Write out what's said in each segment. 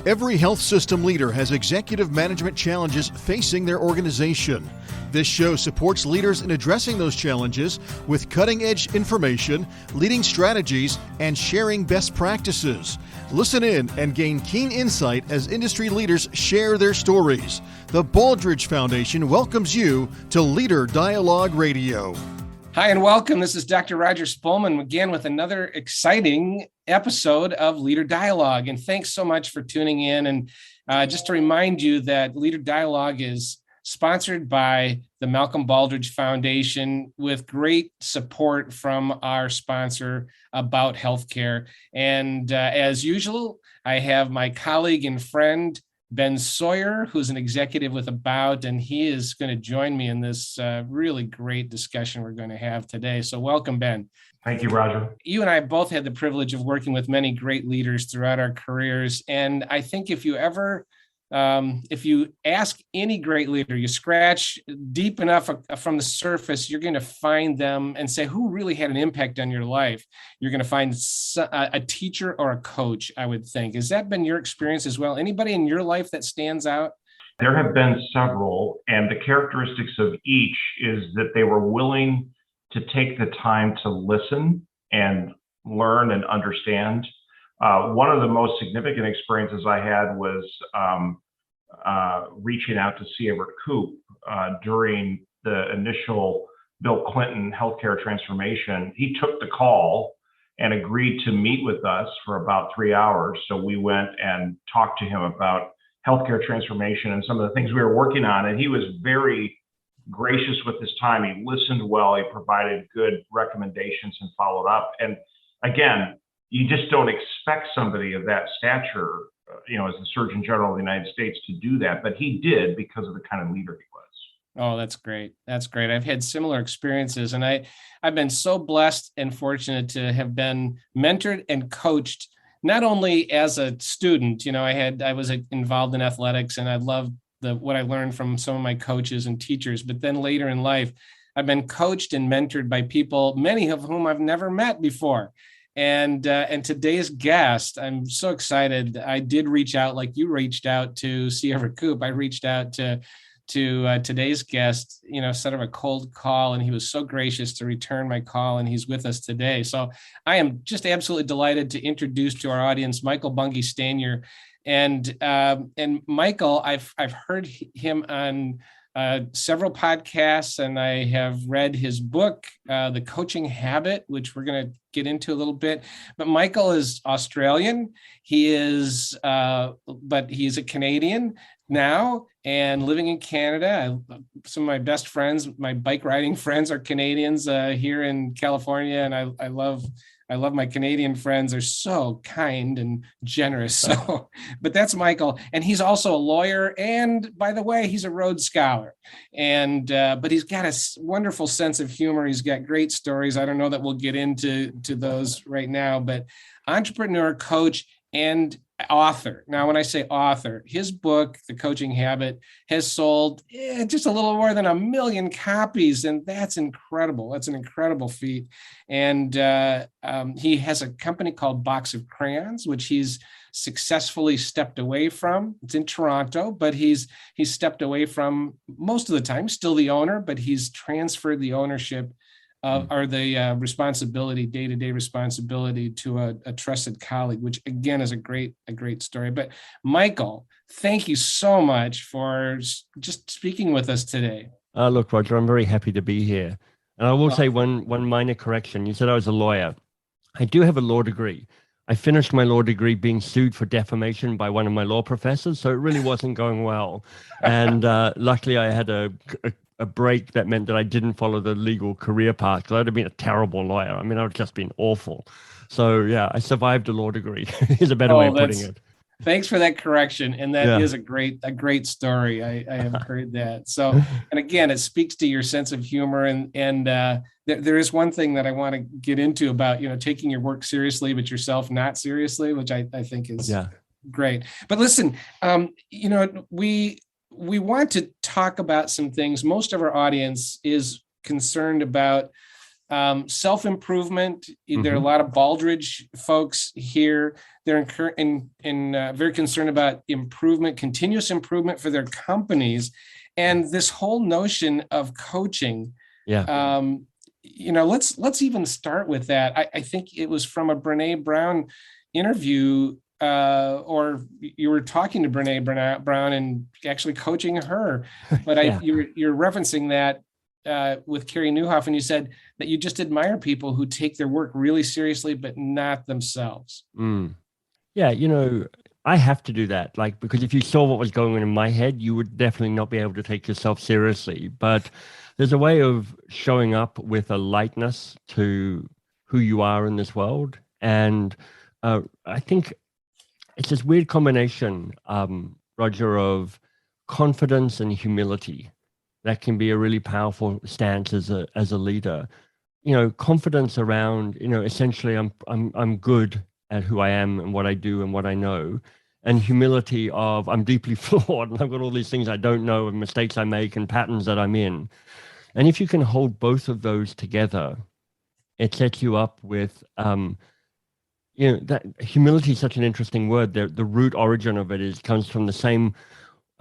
Every health system leader has executive management challenges facing their organization. This show supports leaders in addressing those challenges with cutting-edge information, leading strategies, and sharing best practices. Listen in and gain keen insight as industry leaders share their stories. The Baldrige Foundation welcomes you to Leader Dialogue Radio. Hi and welcome. This is Dr. Roger Spoelman again with another exciting episode of Leader Dialogue. And thanks so much for tuning in. And just to remind you that Leader Dialogue is sponsored by the Malcolm Baldrige Foundation with great support from our sponsor About Healthcare. And as usual, I have my colleague and friend, Ben Sawyer, who's an executive with About, and he is going to join me in this really great discussion we're going to have today. So welcome, Ben. Thank you, Roger. You and I both had the privilege of working with many great leaders throughout our careers. And I think if you ask any great leader, you scratch deep enough from the surface, you're going to find them and say, who really had an impact on your life? You're going to find a teacher or a coach, I would think. Has that been your experience as well? Anybody in your life that stands out? There have been several, and the characteristics of each is that they were willing to take the time to listen and learn and understand. One of the most significant experiences I had was reaching out to C. Everett Koop during the initial Bill Clinton healthcare transformation. He took the call and agreed to meet with us for about 3 hours. So we went and talked to him about healthcare transformation and some of the things we were working on. And he was very gracious with his time. He listened well. He provided good recommendations and followed up. And again, you just don't expect somebody of that stature, as the Surgeon General of the United States to do that, but he did because of the kind of leader he was. Oh, that's great. That's great. I've had similar experiences, and I've been so blessed and fortunate to have been mentored and coached, not only as a student. I was involved in athletics, and I loved what I learned from some of my coaches and teachers, but then later in life, I've been coached and mentored by people, many of whom I've never met before. And today's guest, I'm so excited. I did reach out, like you reached out to C. Everett Koop. I reached out to today's guest, sort of a cold call, and he was so gracious to return my call, and he's with us today. So I am just absolutely delighted to introduce to our audience Michael Bungay Stanier. And Michael, I've heard him on several podcasts, and I have read his book, The Coaching Habit, which we're going to get into a little bit. But Michael is Australian. But he's a Canadian now and living in Canada. Some of my best friends, my bike riding friends, are Canadians here in California, and I love my Canadian friends. They're so kind and generous. So, but that's Michael. And he's also a lawyer. And by the way, he's a Rhodes Scholar. And, but he's got a wonderful sense of humor. He's got great stories. I don't know that we'll get into those right now, but entrepreneur, coach, and author. Now, when I say author, his book, The Coaching Habit, has sold just a little more than 1 million copies. And that's incredible. That's an incredible feat. And he has a company called Box of Crayons, which he's successfully stepped away from. It's in Toronto, but he's stepped away from most of the time, still the owner, but he's transferred the ownership or the responsibility, day-to-day responsibility to a trusted colleague, which again is a great story. But Michael, thank you so much for just speaking with us today. Look, Roger, I'm very happy to be here. And I will say one minor correction. You said I was a lawyer. I do have a law degree. I finished my law degree being sued for defamation by one of my law professors, so it really wasn't going well. And luckily I had a break that meant that I didn't follow the legal career path, because I'd have been a terrible lawyer. I mean, I would have just been awful. So yeah, I survived a law degree is a better way of putting it. Thanks for that correction. And that is a great story. I have heard that. So, and again, it speaks to your sense of humor. And there is one thing that I want to get into about, taking your work seriously, but yourself not seriously, which I think is great. But listen, we want to talk about some things. Most of our audience is concerned about self-improvement. There are a lot of Baldrige folks here. They're very concerned about improvement, continuous improvement for their companies. And this whole notion of coaching, let's even start with that. I think it was from a Brene Brown interview, or you were talking to Brene Brown and actually coaching her. But you're referencing that with Carey Nieuwhof, and you said that you just admire people who take their work really seriously, but not themselves. Yeah, I have to do that, because if you saw what was going on in my head, you would definitely not be able to take yourself seriously. But there's a way of showing up with a lightness to who you are in this world. And I think it's this weird combination, Roger, of confidence and humility that can be a really powerful stance as a leader. Confidence around, essentially I'm good at who I am and what I do and what I know, and humility of I'm deeply flawed and I've got all these things I don't know and mistakes I make and patterns that I'm in. And if you can hold both of those together, it sets you up with, that humility is such an interesting word. The root origin of it comes from the same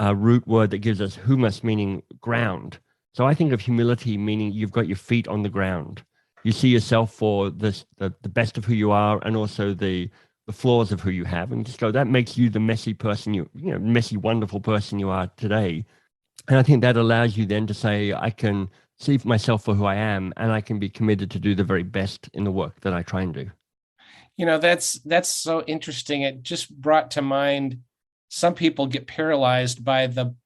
root word that gives us humus, meaning ground. So I think of humility meaning you've got your feet on the ground. You see yourself for the best of who you are, and also the flaws of who you have, and just go, that makes you the messy person messy, wonderful person you are today. And I think that allows you then to say, I can see myself for who I am, and I can be committed to do the very best in the work that I try and do. That's so interesting. It just brought to mind, some people get paralyzed by the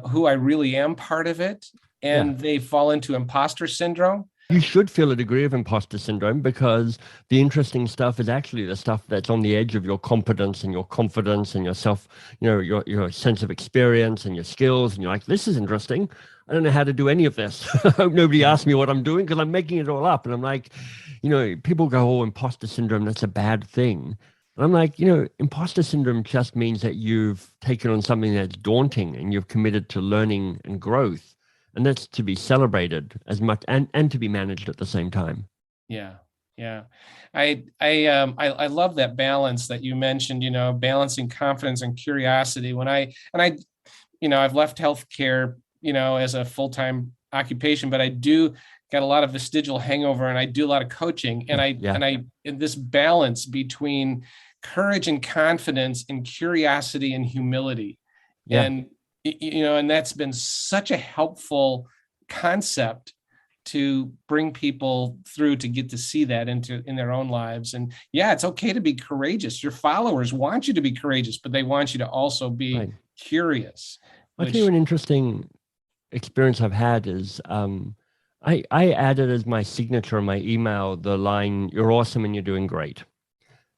who I really am part of it, and they fall into imposter syndrome. You should feel a degree of imposter syndrome, because the interesting stuff is actually the stuff that's on the edge of your competence and your confidence and your self, your sense of experience and your skills. And you're like, this is interesting. I don't know how to do any of this. I hope nobody asks me what I'm doing, because I'm making it all up. And I'm like, people go, oh, imposter syndrome, that's a bad thing. And I'm like, imposter syndrome just means that you've taken on something that's daunting and you've committed to learning and growth. And that's to be celebrated as much and to be managed at the same time. Yeah. I love that balance that you mentioned, balancing confidence and curiosity. I've left healthcare, as a full-time occupation, but I do got a lot of vestigial hangover, and I do a lot of coaching, and this balance between courage and confidence and curiosity and humility. And that's been such a helpful concept to bring people through to get to see that in their own lives. And it's okay to be courageous. Your followers want you to be courageous, but they want you to also be curious. I'll tell you an interesting experience I've had is I added as my signature in my email the line, "You're awesome and you're doing great."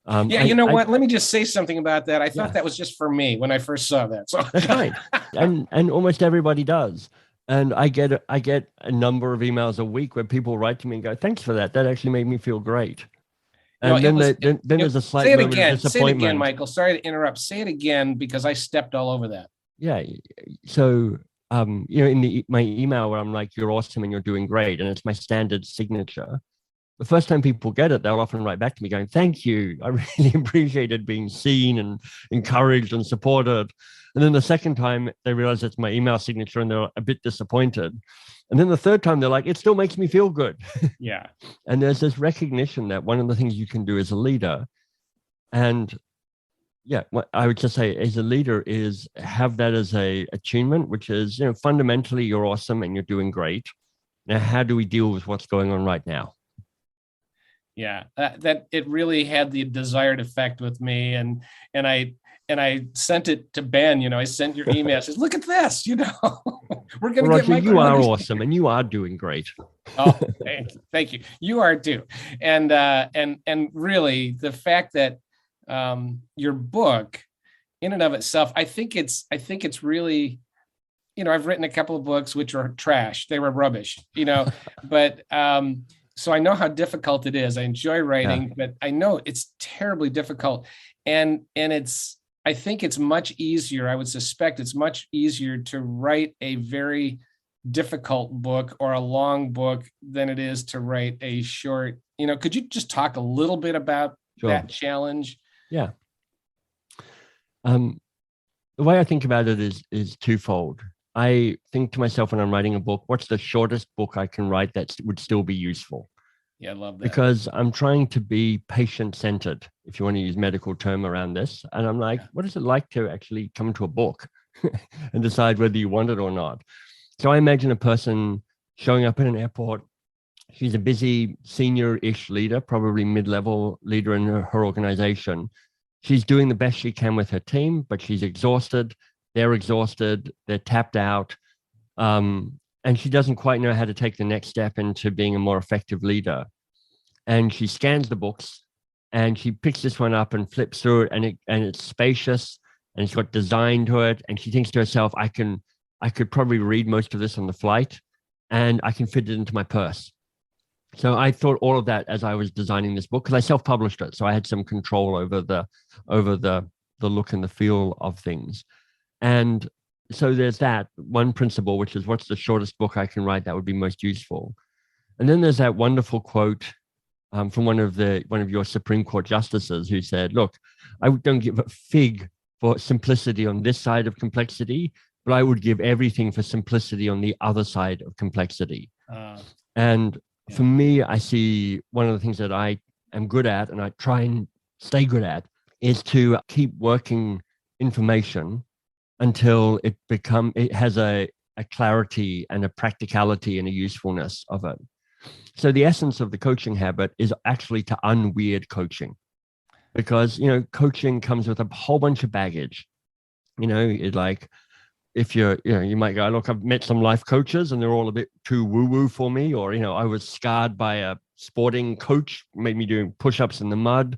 Let me just say something about that. I thought that was just for me when I first saw that. So that's right. And almost everybody does. And I get a number of emails a week where people write to me and go, "Thanks for that. That actually made me feel great." And then there's a slight moment of disappointment. Say it again, Michael. Sorry to interrupt. Say it again, because I stepped all over that. Yeah. So in my email where I'm like, "You're awesome and you're doing great," and it's my standard signature. The first time people get it, they'll often write back to me going, "Thank you. I really appreciated being seen and encouraged and supported." And then the second time they realize it's my email signature and they're a bit disappointed. And then the third time they're like, "It still makes me feel good." Yeah. And there's this recognition that one of the things you can do as a leader, and what I would just say as a leader, is have that as a attunement, which is, fundamentally you're awesome and you're doing great. Now, how do we deal with what's going on right now? Yeah, that it really had the desired effect with me, and I sent it to Ben. I sent your email. I says, "Look at this. We're going to get Michael." You are awesome, and you are doing great. Oh, thank you. You are too, and really the fact that your book, in and of itself, I think it's really, I've written a couple of books which are trash. They were rubbish, but. So I know how difficult it is. I enjoy writing, but I know it's terribly difficult. And I think it's much easier. I would suspect it's much easier to write a very difficult book or a long book than it is to write a short. Could you just talk a little bit about that challenge? Yeah. The way I think about it is twofold. I think to myself when I'm writing a book, what's the shortest book I can write that would still be useful? Yeah, I love that. Because I'm trying to be patient-centered, if you want to use medical term around this. And I'm like, what is it like to actually come to a book and decide whether you want it or not? So I imagine a person showing up in an airport. She's a busy senior-ish leader, probably mid-level leader in her organization. She's doing the best she can with her team, but she's exhausted. They're exhausted. They're tapped out. And she doesn't quite know how to take the next step into being a more effective leader. And she scans the books and she picks this one up and flips through it, and it's spacious and it's got design to it. And she thinks to herself, I could probably read most of this on the flight and I can fit it into my purse. So I thought all of that as I was designing this book, because I self-published it. So I had some control over the look and the feel of things. And so there's that one principle, which is what's the shortest book I can write that would be most useful. And then there's that wonderful quote from one of your Supreme Court justices who said, look, I don't give a fig for simplicity on this side of complexity, but I would give everything for simplicity on the other side of complexity. And for me, I see one of the things that I am good at, and I try and stay good at, is to keep working information until it has a clarity and a practicality and a usefulness of it. So the essence of the coaching habit is actually to unweird coaching, because, coaching comes with a whole bunch of baggage. It's like, if you might go, look, I've met some life coaches and they're all a bit too woo-woo for me, or, I was scarred by a sporting coach, made me doing push-ups in the mud.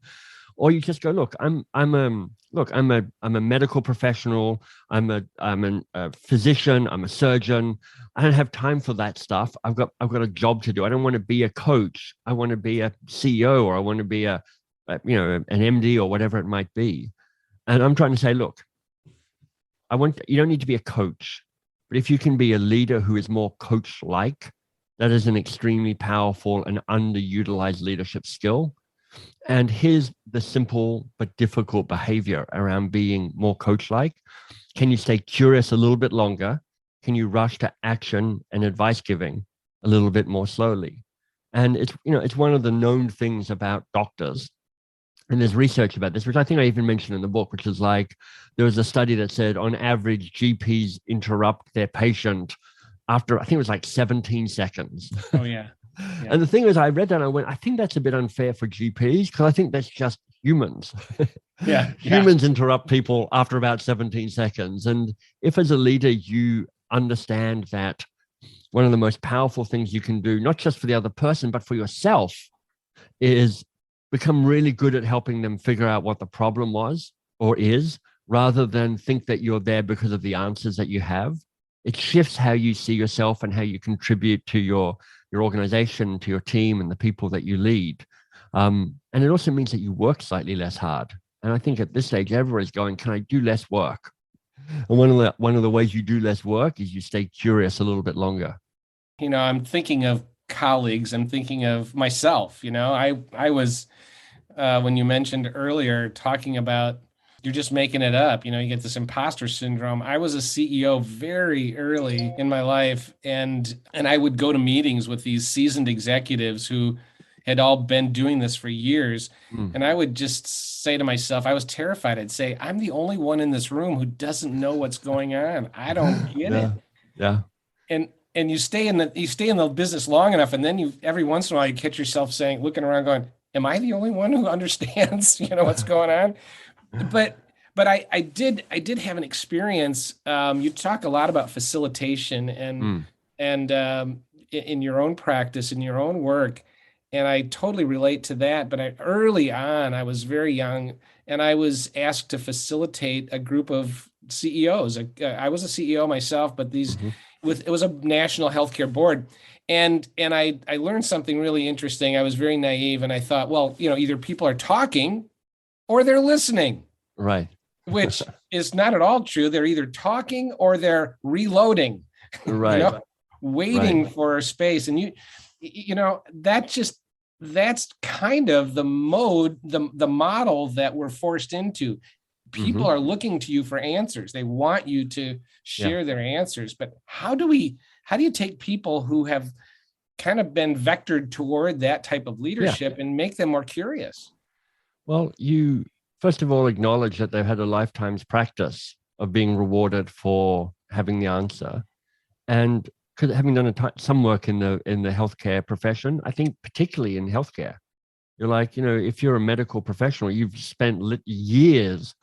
Or you just go, look, I'm a medical professional. I'm a physician. I'm a surgeon. I don't have time for that stuff. I've got a job to do. I don't want to be a coach. I want to be a CEO, or I want to be an MD, or whatever it might be. And I'm trying to say, look, you don't need to be a coach, but if you can be a leader who is more coach-like, that is an extremely powerful and underutilized leadership skill. And here's the simple but difficult behavior around being more coach-like. Can you stay curious a little bit longer? Can you rush to action and advice giving a little bit more slowly? And it's one of the known things about doctors. And there's research about this, which I think I even mentioned in the book, which is like, there was a study that said on average, GPs interrupt their patient after, I think it was like 17 seconds. Oh, yeah. And the thing is, I read that and I went, I think that's a bit unfair for GPs, because I think that's just humans. Humans interrupt people after about 17 seconds. And if as a leader, you understand that one of the most powerful things you can do, not just for the other person, but for yourself, is become really good at helping them figure out what the problem was or is, rather than think that you're there because of the answers that you have. It shifts how you see yourself and how you contribute to your organization, to your team, and the people that you lead. And it also means that you work slightly less hard. And I think at this stage, everybody's going, can I do less work? And one of the ways you do less work is you stay curious a little bit longer. I'm thinking of colleagues. I'm thinking of myself. I was, when you mentioned earlier, talking about you're just making it up. You get this imposter syndrome. I was a CEO very early in my life, and I would go to meetings with these seasoned executives who had all been doing this for years. And I would just say to myself, I was terrified. I'd say, I'm the only one in this room who doesn't know what's going on. I don't get it. Yeah. And you stay in the business long enough, and then every once in a while you catch yourself looking around going, am I the only one who understands, what's going on? But I did have an experience. You talk a lot about facilitation and in your own practice, in your own work. And I totally relate to that. But early on, I was very young, and I was asked to facilitate a group of CEOs. I was a CEO myself, but it was a national healthcare board. And I learned something really interesting. I was very naive, and I thought, well, either people are talking or they're listening. Right. Which is not at all true. They're either talking or they're reloading. Right. waiting for a space. And that's kind of the mode, the model that we're forced into. People are looking to you for answers. They want you to share their answers. But how do you take people who have kind of been vectored toward that type of leadership and make them more curious? Well, you first of all acknowledge that they've had a lifetime's practice of being rewarded for having the answer, and having done some work in the healthcare profession. I think particularly in healthcare, you're like, if you're a medical professional, you've spent years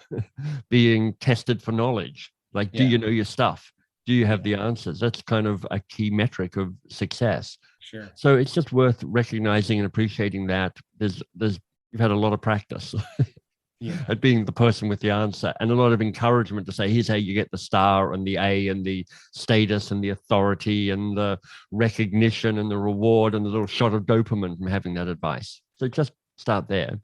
being tested for knowledge. Like, do you know your stuff? Do you have the answers? That's kind of a key metric of success. Sure. So it's just worth recognizing and appreciating that you've had a lot of practice at being the person with the answer, and a lot of encouragement to say, here's how you get the star and the A and the status and the authority and the recognition and the reward and the little shot of dopamine from having that advice. So just start there.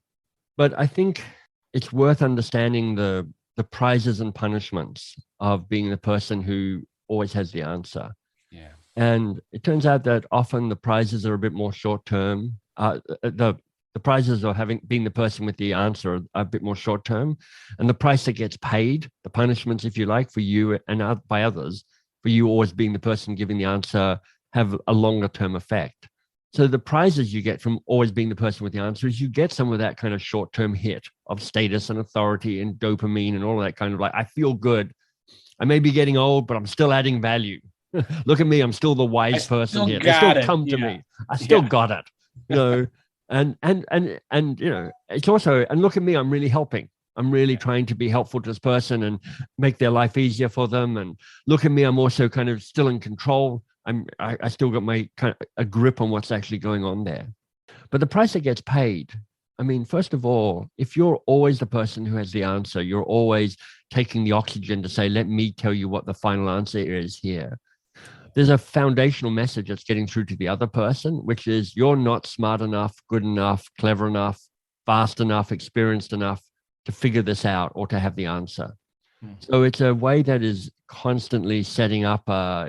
But I think it's worth understanding the prizes and punishments of being the person who always has the answer. Yeah. And it turns out that often the prizes are a bit more short-term. The prizes of being the person with the answer are a bit more short-term. And the price that gets paid, the punishments, if you like, for you and by others, for you always being the person giving the answer, have a longer-term effect. So the prizes you get from always being the person with the answer is you get some of that kind of short-term hit of status and authority and dopamine and all that kind of like, I feel good. I may be getting old, but I'm still adding value. Look at me. I'm still the wise person here. They still come to me. I still got it, and it's also, and look at me, I'm really helping. I'm really trying to be helpful to this person and make their life easier for them. And look at me, I'm also kind of still in control. I still got my kind of a grip on what's actually going on there. But the price that gets paid, I mean, first of all, if you're always the person who has the answer, you're always taking the oxygen to say, let me tell you what the final answer is here. There's a foundational message that's getting through to the other person, which is you're not smart enough, good enough, clever enough, fast enough, experienced enough to figure this out or to have the answer. So it's a way that is constantly setting up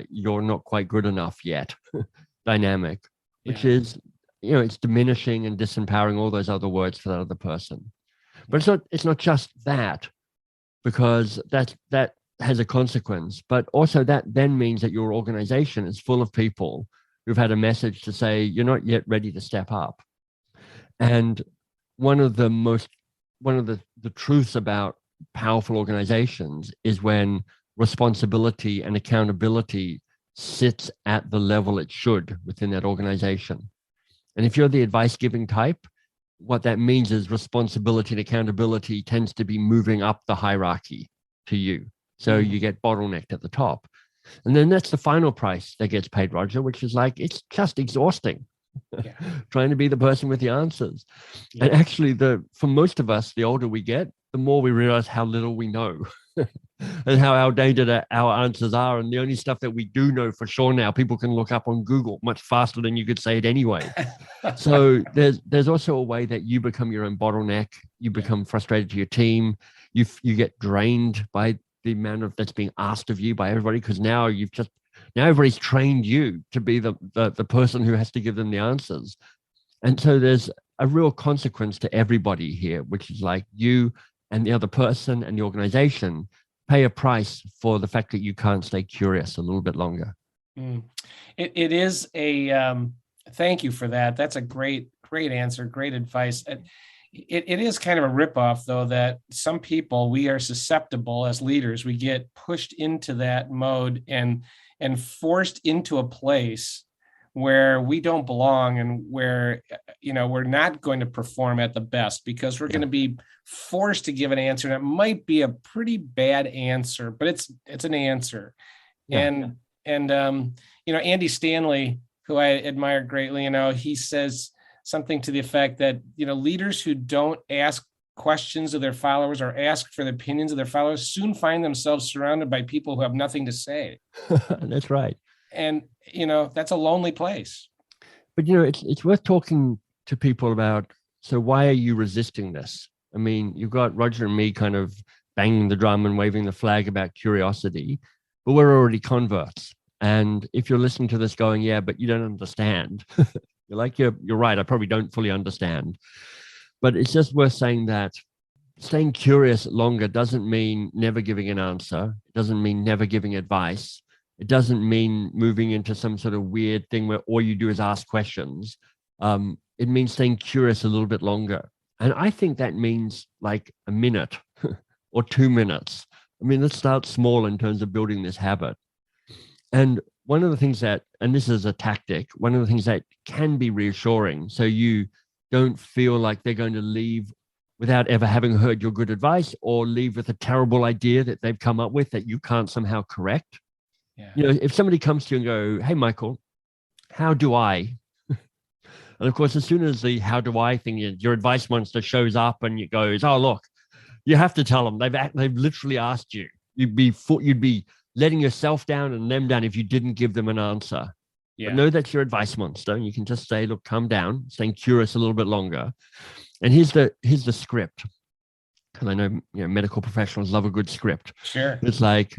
you're not quite good enough yet dynamic, which is, it's diminishing and disempowering, all those other words for that other person. But it's not just that, because that has a consequence, but also that then means that your organization is full of people who've had a message to say, you're not yet ready to step up. And one of the truths about powerful organizations is when responsibility and accountability sits at the level it should within that organization. And if you're the advice giving type, what that means is responsibility and accountability tends to be moving up the hierarchy to you. So you get bottlenecked at the top. And then that's the final price that gets paid, Roger, which is like, it's just exhausting. Trying to be the person with the answers. And actually, for most of us, the older we get, the more we realize how little we know and how outdated our answers are. And the only stuff that we do know for sure now, people can look up on Google much faster than you could say it anyway. So there's also a way that you become your own bottleneck. You become frustrated to your team. You get drained by the amount of that's being asked of you by everybody, because now everybody's trained you to be the person who has to give them the answers. And so there's a real consequence to everybody here, which is like you and the other person and the organization pay a price for the fact that you can't stay curious a little bit longer. It is thank you for that. That's a great answer, great advice. It is kind of a ripoff, though, that some people, we are susceptible as leaders. We get pushed into that mode and forced into a place where we don't belong, and where, we're not going to perform at the best because we're going to be forced to give an answer. And it might be a pretty bad answer, but it's an answer. Yeah. And Andy Stanley, who I admire greatly, he says something to the effect that, leaders who don't ask questions of their followers or ask for the opinions of their followers soon find themselves surrounded by people who have nothing to say. That's right. And, that's a lonely place. But, it's worth talking to people about, so why are you resisting this? I mean, you've got Roger and me kind of banging the drum and waving the flag about curiosity, but we're already converts. And if you're listening to this going, yeah, but you don't understand, you're like, you're right. I probably don't fully understand. But it's just worth saying that staying curious longer doesn't mean never giving an answer. It doesn't mean never giving advice. It doesn't mean moving into some sort of weird thing where all you do is ask questions. It means staying curious a little bit longer. And I think that means like a minute or 2 minutes. I mean, let's start small in terms of building this habit. And one of the things that, and this is a tactic, one of the things that can be reassuring, so you don't feel like they're going to leave without ever having heard your good advice, or leave with a terrible idea that they've come up with that you can't somehow correct. Yeah. You know, if somebody comes to you and go, hey, Michael, how do I? And of course, as soon as the how do I thing, your advice monster shows up and it goes, oh, look, you have to tell them. They've literally asked you. You'd be letting yourself down and them down if you didn't give them an answer. Yeah. But know that's your advice monster. And you can just say, look, calm down, staying curious a little bit longer. And here's the script. Because I know, medical professionals love a good script. Sure. It's like,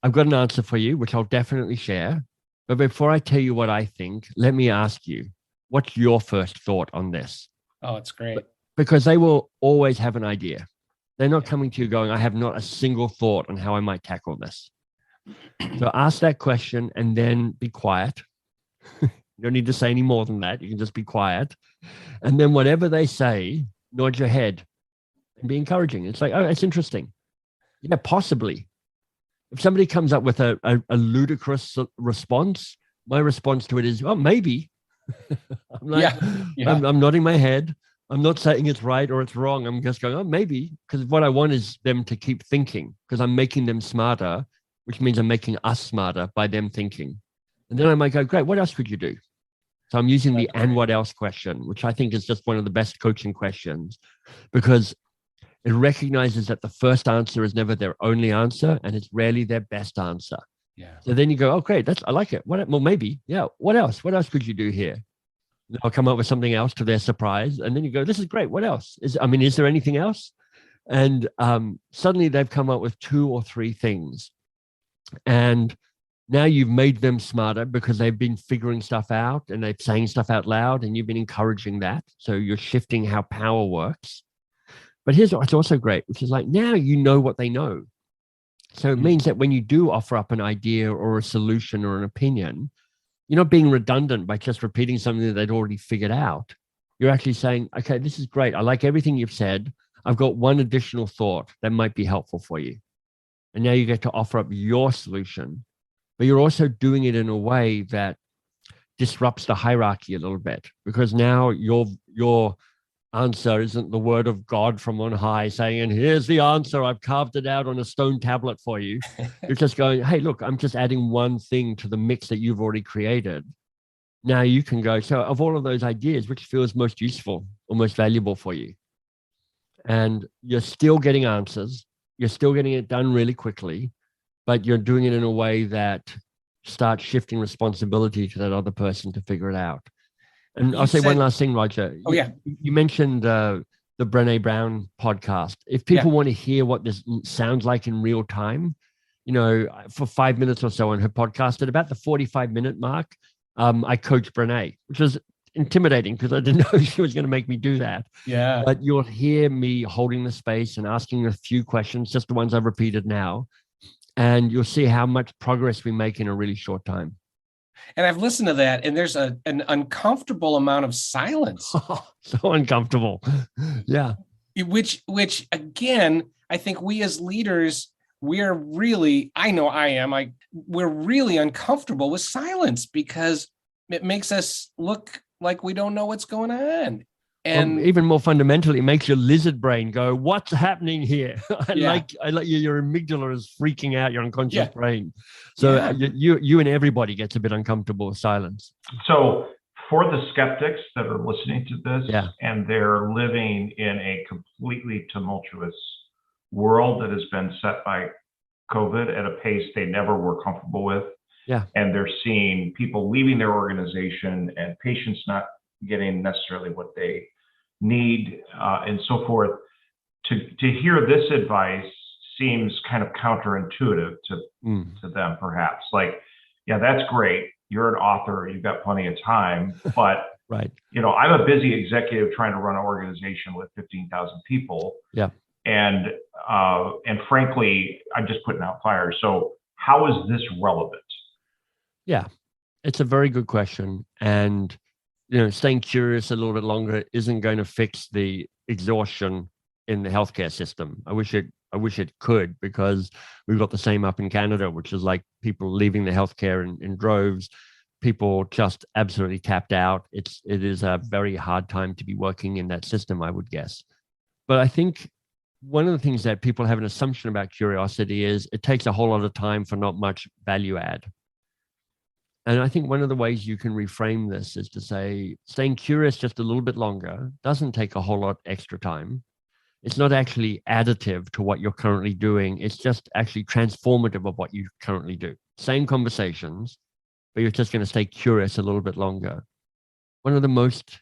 I've got an answer for you, which I'll definitely share. But before I tell you what I think, let me ask you, what's your first thought on this? Oh, it's great. Because they will always have an idea. They're not coming to you going, I have not a single thought on how I might tackle this. So ask that question and then be quiet. You don't need to say any more than that. You can just be quiet. And then whatever they say, nod your head and be encouraging. It's like, oh, that's interesting. Yeah, possibly. If somebody comes up with a ludicrous response, my response to it is, oh, maybe. I'm like, I'm nodding my head. I'm not saying it's right or it's wrong. I'm just going, oh, maybe. Because what I want is them to keep thinking, because I'm making them smarter, which means I'm making us smarter by them thinking. And then I might go, great, what else could you do? So I'm using the and what else question, which I think is just one of the best coaching questions, because it recognizes that the first answer is never their only answer, and it's rarely their best answer. Yeah. So then you go, oh, great, I like it. Well, maybe, yeah. What else? What else could you do here? I'll come up with something else to their surprise. And then you go, this is great. What else? Is there anything else? And suddenly they've come up with 2 or 3 things. And now you've made them smarter because they've been figuring stuff out and they're saying stuff out loud, and you've been encouraging that. So you're shifting how power works. But here's what's also great, which is like, now you know what they know. So it means that when you do offer up an idea or a solution or an opinion, you're not being redundant by just repeating something that they'd already figured out. You're actually saying, okay, this is great. I like everything you've said. I've got one additional thought that might be helpful for you. And now you get to offer up your solution, but you're also doing it in a way that disrupts the hierarchy a little bit, because now your answer isn't the word of God from on high saying, and here's the answer, I've carved it out on a stone tablet for you. You're just going, hey, look, I'm just adding one thing to the mix that you've already created. Now you can go, so of all of those ideas, which feels most useful or most valuable for you? And you're still getting answers. You're still getting it done really quickly, but you're doing it in a way that starts shifting responsibility to that other person to figure it out. And I'll say one last thing, Roger. Oh, yeah. You mentioned the Brene Brown podcast. If people want to hear what this sounds like in real time, for 5 minutes or so on her podcast, at about the 45-minute mark, I coached Brene, which was intimidating because I didn't know she was going to make me do that. Yeah. But you'll hear me holding the space and asking a few questions, just the ones I've repeated now. And you'll see how much progress we make in a really short time. And I've listened to that, and there's an uncomfortable amount of silence. So uncomfortable. Yeah. Which again, I think we as leaders, we're really uncomfortable with silence because it makes us look like we don't know what's going on. And even more fundamentally, it makes your lizard brain go, what's happening here? I like your amygdala is freaking out, your unconscious brain. So you and everybody gets a bit uncomfortable with silence. So for the skeptics that are listening to this and they're living in a completely tumultuous world that has been set by COVID at a pace they never were comfortable with. Yeah. And they're seeing people leaving their organization and patients not getting necessarily what they need and so forth. To hear this advice seems kind of counterintuitive to them, perhaps. Like, yeah, that's great. You're an author, you've got plenty of time, but Right. I'm a busy executive trying to run an organization with 15,000 people. Yeah. And frankly, I'm just putting out fires. So how is this relevant? Yeah, it's a very good question. And, staying curious a little bit longer isn't going to fix the exhaustion in the healthcare system. I wish it could, because we've got the same up in Canada, which is like people leaving the healthcare in droves, people just absolutely tapped out. It is a very hard time to be working in that system, I would guess. But I think one of the things that people have an assumption about curiosity is it takes a whole lot of time for not much value add. And I think one of the ways you can reframe this is to say, staying curious just a little bit longer doesn't take a whole lot extra time. It's not actually additive to what you're currently doing. It's just actually transformative of what you currently do. Same conversations, but you're just going to stay curious a little bit longer. One of the most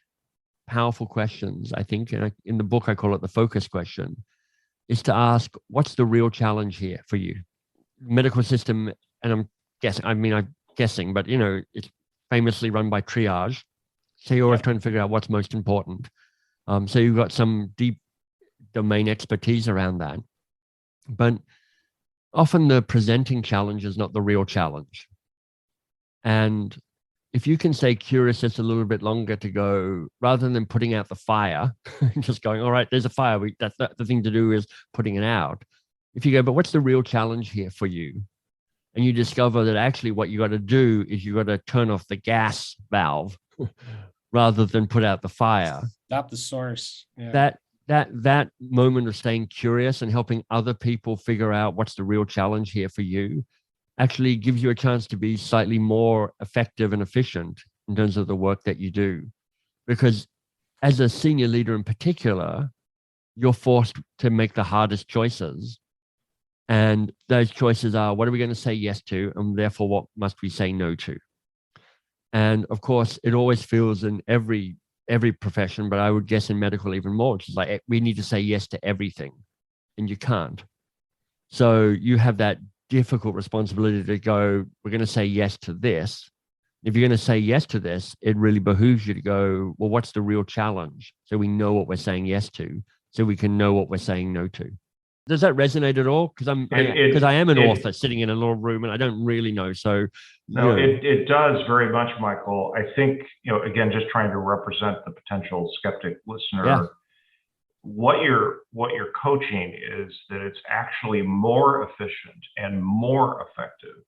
powerful questions, I think, and in the book I call it the focus question, is to ask, what's the real challenge here for you? Medical system, and I'm guessing, but it's famously run by triage. So you're always trying to figure out what's most important. So you've got some deep domain expertise around that. But often the presenting challenge is not the real challenge. And if you can stay curious just a little bit longer to go, rather than putting out the fire, just going, all right, there's a fire. That's the thing to do is putting it out. If you go, but what's the real challenge here for you? And you discover that actually what you got to do is you got to turn off the gas valve rather than put out the fire. Stop the source. Yeah. That moment of staying curious and helping other people figure out what's the real challenge here for you actually gives you a chance to be slightly more effective and efficient in terms of the work that you do. Because as a senior leader in particular, you're forced to make the hardest choices. And those choices are, what are we going to say yes to? And therefore, what must we say no to? And of course, it always feels in every profession, but I would guess in medical even more, which is like, we need to say yes to everything. And you can't. So you have that difficult responsibility to go, we're going to say yes to this. If you're going to say yes to this, it really behooves you to go, well, what's the real challenge? So we know what we're saying yes to, so we can know what we're saying no to. Does that resonate at all? Because I am an author sitting in a little room and I don't really know. So no, it does very much, Michael. I think, again, just trying to represent the potential skeptic listener. Yeah. What you're coaching is that it's actually more efficient and more effective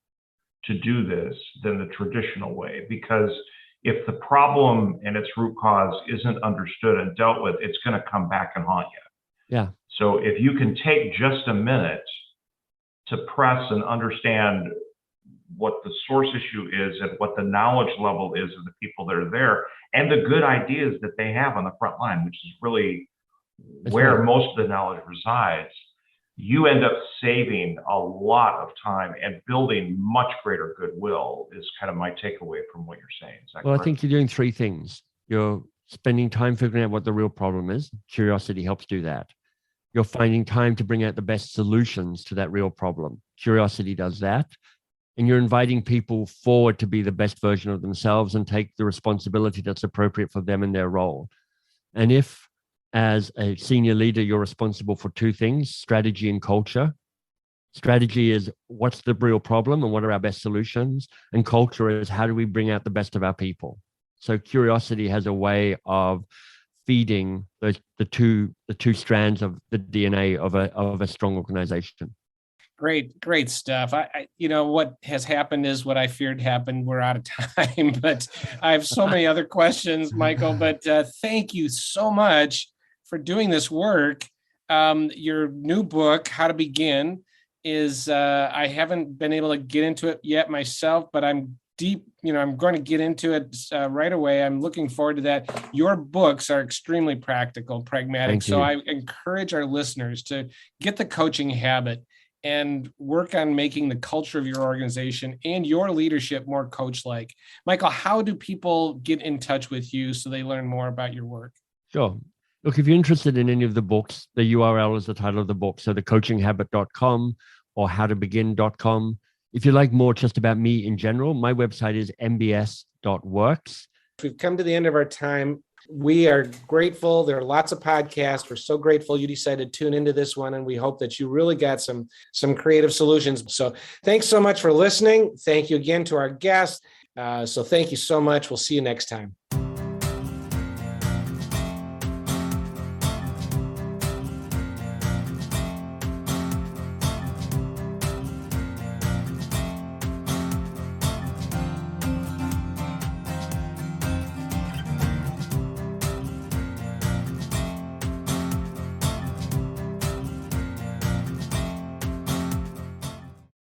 to do this than the traditional way, because if the problem and its root cause isn't understood and dealt with, it's going to come back and haunt you. Yeah. So if you can take just a minute to press and understand what the source issue is and what the knowledge level is of the people that are there and the good ideas that they have on the front line, which is really where most of the knowledge resides, you end up saving a lot of time and building much greater goodwill is kind of my takeaway from what you're saying. Is that correct? I think you're doing three things. You're spending time figuring out what the real problem is. Curiosity helps do that. You're finding time to bring out the best solutions to that real problem. Curiosity does that. And you're inviting people forward to be the best version of themselves and take the responsibility that's appropriate for them in their role. And if, as a senior leader, you're responsible for two things, strategy and culture. Strategy is what's the real problem and what are our best solutions? And culture is how do we bring out the best of our people? So curiosity has a way of feeding the two strands of the DNA of a strong organization. Great stuff. I what has happened is what I feared happened. We're out of time, but I have so many other questions, Michael. But thank you so much for doing this work. Your new book, How to Begin, is I haven't been able to get into it yet myself, but I'm deep. I'm going to get into it right away. I'm looking forward to that. Your books are extremely practical, pragmatic. So I encourage our listeners to get the coaching habit and work on making the culture of your organization and your leadership more coach-like. Michael, how do people get in touch with you so they learn more about your work? Sure. Look, if you're interested in any of the books, the URL is the title of the book. So thecoachinghabit.com or howtobegin.com. If you like more just about me in general, my website is mbs.works. We've come to the end of our time. We are grateful. There are lots of podcasts. We're so grateful you decided to tune into this one, and we hope that you really got some creative solutions. So thanks so much for listening. Thank you again to our guests. So thank you so much. We'll see you next time.